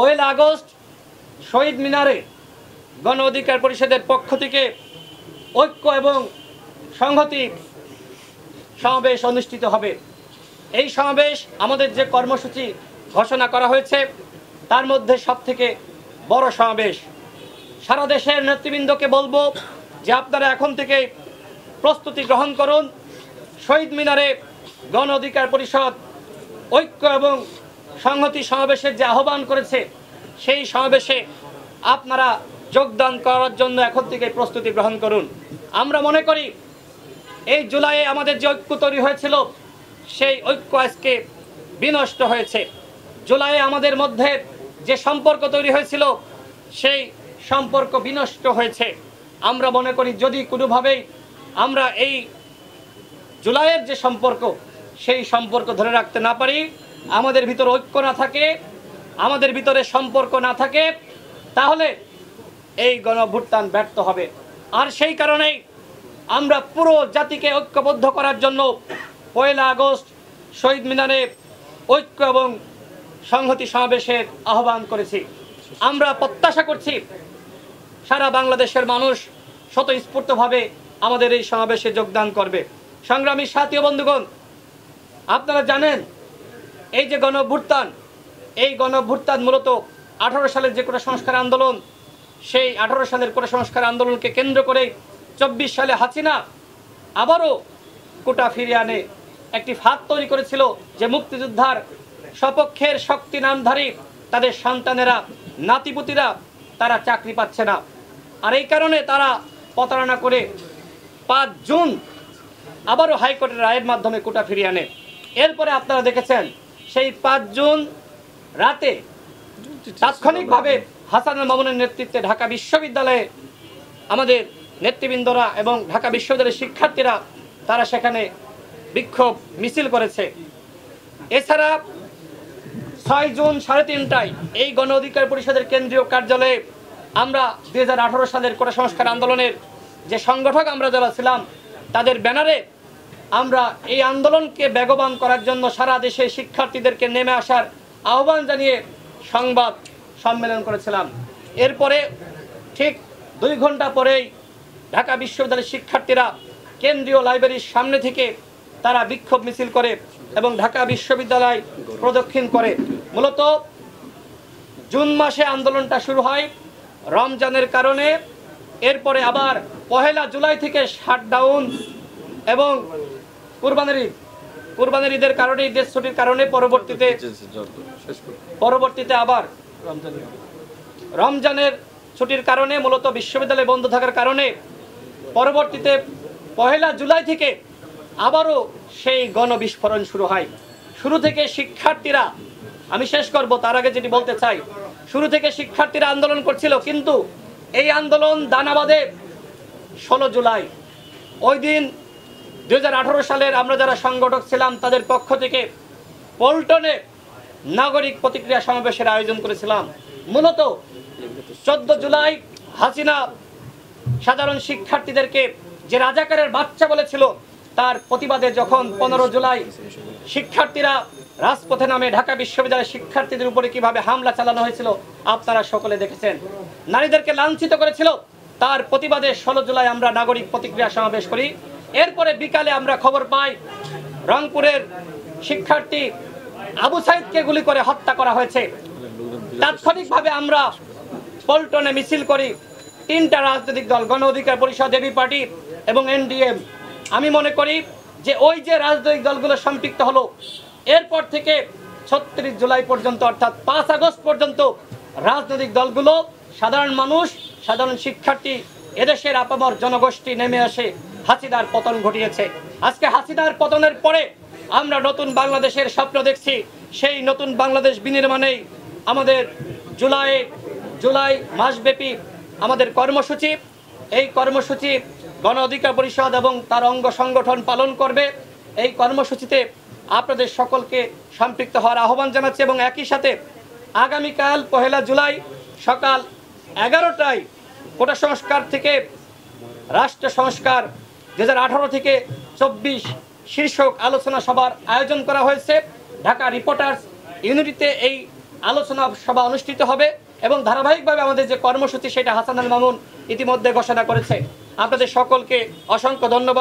1 August শহীদ মিনারে গণ অধিকার পরিষদের পক্ষ থেকে ঐক্য এবং সংহতি সমাবেশ অনুষ্ঠিত হবে। এই সমাবেশ আমাদের যে কর্মসূচি ঘোষণা করা হয়েছে তার মধ্যে সবথেকে বড় সমাবেশ। সারা দেশের নেতৃবৃন্দকে বলবো যে আপনারা এখন থেকে প্রস্তুতি গ্রহণ করুন। শহীদ মিনারে গণ অধিকার পরিষদ ঐক্য এবং সংহতি সমাবেশের যে আহ্বান করেছে সেই সমাবেশে আপনারা যোগদান করার জন্য এখন থেকে প্রস্তুতি গ্রহণ করুন। আমরা মনে করি এই জুলাইয়ে আমাদের যে ঐক্য তৈরি হয়েছিল সেই ঐক্য আজকে বিনষ্ট হয়েছে। জুলাইয়ে আমাদের মধ্যে যে সম্পর্ক তৈরি হয়েছিল সেই সম্পর্ক বিনষ্ট হয়েছে। আমরা মনে করি যদি কোনোভাবেই আমরা এই জুলাইয়ের যে সম্পর্ক সেই সম্পর্ক ধরে রাখতে না পারি, আমাদের ভিতরে ঐক্য না থাকে, আমাদের ভিতরে সম্পর্ক না থাকে, তাহলে এই গণঅভ্যুত্থান ব্যর্থ হবে। আর সেই কারণেই আমরা পুরো জাতিকে ঐক্যবদ্ধ করার জন্য 1 আগস্ট শহীদ মিনারে ঐক্য এবং সংহতি সমাবেশের আহ্বান করেছি। আমরা প্রত্যাশা করছি সারা বাংলাদেশের মানুষ স্বতঃস্ফূর্তভাবে আমাদের এই সমাবেশে যোগদান করবে। সংগ্রামী সাথী ও বন্ধুগণ, আপনারা জানেন এই যে গণঅভ্যুত্থান, এই গণঅভ্যুত্থান মূলত 18 সালের যে কোটা সংস্কার আন্দোলন, সেই 18 সালের কোটা সংস্কার আন্দোলনকে কেন্দ্র করে 24 সালে হাসিনা আবারও কোটা ফিরিয়ে আনে একটি ফাঁদ তৈরি করেছিল যে মুক্তিযোদ্ধার সপক্ষের শক্তি নামধারী তাদের সন্তানেরা, নাতিপুতিরা তারা চাকরি পাচ্ছে না। আর এই কারণে তারা প্রতারণা করে 5 জুন আবারও হাইকোর্টের রায়ের মাধ্যমে কোটা ফিরিয়ে আনে। এরপরে আপনারা দেখেছেন সেই 5 জুন রাতে তাৎক্ষণিকভাবে হাসানুল মামুনের নেতৃত্বে ঢাকা বিশ্ববিদ্যালয়ে আমাদের নেতৃবৃন্দরা এবং ঢাকা বিশ্ববিদ্যালয়ের শিক্ষার্থীরা তারা সেখানে বিক্ষোভ মিছিল করেছে। এছাড়া 6 জুন 3:30টায় এই গণ অধিকার পরিষদের কেন্দ্রীয় কার্যালয়ে আমরা 2018 সালের কোটা সংস্কার আন্দোলনের যে সংগঠক আমরা যারা ছিলাম তাদের ব্যানারে আমরা এই আন্দোলনকে বেগবান করার জন্য সারা দেশে শিক্ষার্থীদেরকে নেমে আসার আহ্বান জানিয়ে সংবাদ সম্মেলন করেছিলাম। এরপরে ঠিক 2 ঘন্টা পরেই ঢাকা বিশ্ববিদ্যালয়ের শিক্ষার্থীরা কেন্দ্রীয় লাইব্রেরির সামনে থেকে তারা বিক্ষোভ মিছিল করে এবং ঢাকা বিশ্ববিদ্যালয় প্রদক্ষিণ করে। মূলত জুন মাসে আন্দোলনটা শুরু হয় রমজানের কারণে, এরপরে আবার 1 জুলাই থেকে শাটডাউন এবং কুরবানির ঈদের কারণে, ঈদের ছুটির কারণে পরবর্তীতে আবার রমজানের ছুটির কারণে মূলত বিশ্ববিদ্যালয় বন্ধ থাকার কারণে পরবর্তীতে 1 জুলাই থেকে আবারও সেই গণবিস্ফোরণ শুরু হয়। শুরু থেকে শিক্ষার্থীরা, আমি শেষ করব তার আগে যেটি বলতে চাই, শুরু থেকে শিক্ষার্থীরা আন্দোলন করছিল, কিন্তু এই আন্দোলন দানা বাঁধে 16 জুলাই। ওই দিন 2018 সালের আমরা যারা সংগঠক ছিলাম তাদের পক্ষ থেকে পল্টনে নাগরিক প্রতিক্রিয়া সমাবেশের আয়োজন করেছিলাম। মূলত 14 জুলাই হাসিনা সাধারণ শিক্ষার্থীদেরকে যে রাজাকারের বাচ্চা বলেছিল তার প্রতিবাদে যখন 15 জুলাই শিক্ষার্থীরা রাজপথে নামে ঢাকা বিশ্ববিদ্যালয়ের শিক্ষার্থীদের উপরে কিভাবে হামলা চালানো হয়েছিল আপনারা সকলে দেখেছেন। নারীদেরকে লাঞ্ছিত করেছিল, তার প্রতিবাদে 16 জুলাই আমরা নাগরিক প্রতিক্রিয়া সমাবেশ করি। এরপরে বিকালে আমরা খবর পাই রংপুরের শিক্ষার্থী আবু সাইদকে গুলি করে হত্যা করা হয়েছে। তাৎক্ষণিকভাবে আমরা পল্টনে মিছিল করি। 3টা রাজনৈতিক দল, গণ অধিকার পরিষদ, এবি পার্টি এবং এনডিএম। আমি মনে করি যে ওই যে রাজনৈতিক দলগুলো সম্পৃক্ত হলো, এরপর থেকে 36 জুলাই পর্যন্ত অর্থাৎ 5 আগস্ট পর্যন্ত রাজনৈতিক দলগুলো, সাধারণ মানুষ, সাধারণ শিক্ষার্থী, এদেশের আপামর জনগোষ্ঠী নেমে আসে হাসিনার পতন ঘটিয়েছে। আজকে হাসিনার পতনের পরে আমরা নতুন বাংলাদেশের স্বপ্ন দেখছি। সেই নতুন বাংলাদেশ বিনির্মাণেই আমাদের জুলাই মাসব্যাপী আমাদের কর্মসূচি, এই কর্মসূচি গণ অধিকার পরিষদ এবং তার অঙ্গ সংগঠন পালন করবে। এই কর্মসূচিতে আপনাদের সকলকে সম্পৃক্ত হওয়ার আহ্বান জানাচ্ছি এবং একই সাথে আগামীকাল 1 জুলাই সকাল 11টায় কোটা সংস্কার থেকে রাষ্ট্র সংস্কার 2018 থেকে 24 শীর্ষক আলোচনা সভার আয়োজন করা হয়েছে। ঢাকা রিপোর্টার্স ইউনিটিতে এই আলোচনা সভা অনুষ্ঠিত হবে এবং ধারাবাহিকভাবে আমাদের যে কর্মসূচি সেটা হাসান আল মামুন ইতিমধ্যে ঘোষণা করেছে। আপনাদের সকলকে অসংখ্য ধন্যবাদ।